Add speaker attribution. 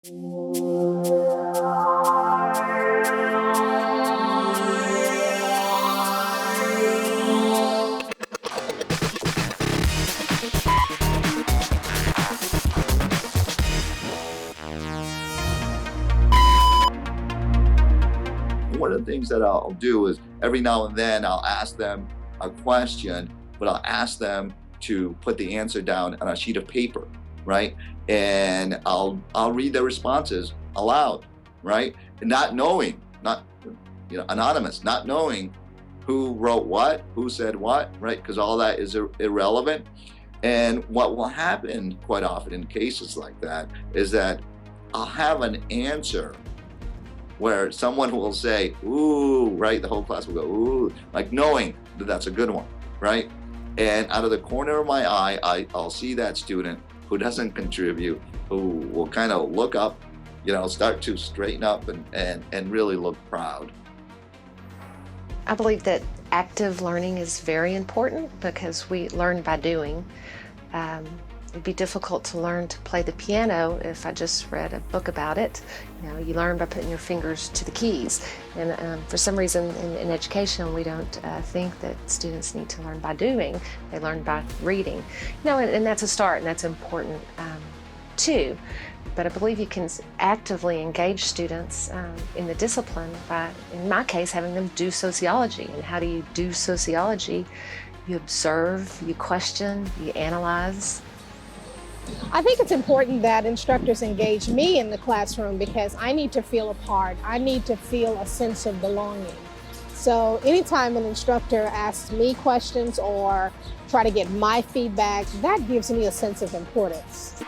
Speaker 1: One of the things that I'll do is every now and then I'll ask them a question, but I'll ask them to put the answer down on a sheet of paper, right? And I'll read their responses aloud, right? And not knowing, not anonymous, not knowing who wrote what, who said what, right? Because all that is irrelevant. And what will happen quite often in cases like that is that I'll have an answer where someone will say, ooh, right? The whole class will go, ooh, like knowing that that's a good one, right? And out of the corner of my eye, I'll see that student who doesn't contribute, who will kind of look up, start to straighten up and really look proud.
Speaker 2: I believe that active learning is very important because we learn by doing. It'd be difficult to learn to play the piano if I just read a book about it. You learn by putting your fingers to the keys. And for some reason in education, we don't think that students need to learn by doing. They learn by reading. And that's a start, and that's important too. But I believe you can actively engage students in the discipline by, in my case, having them do sociology. And how do you do sociology? You observe, you question, you analyze.
Speaker 3: I think it's important that instructors engage me in the classroom because I need to feel a part. I need to feel a sense of belonging. So anytime an instructor asks me questions or try to get my feedback, that gives me a sense of importance.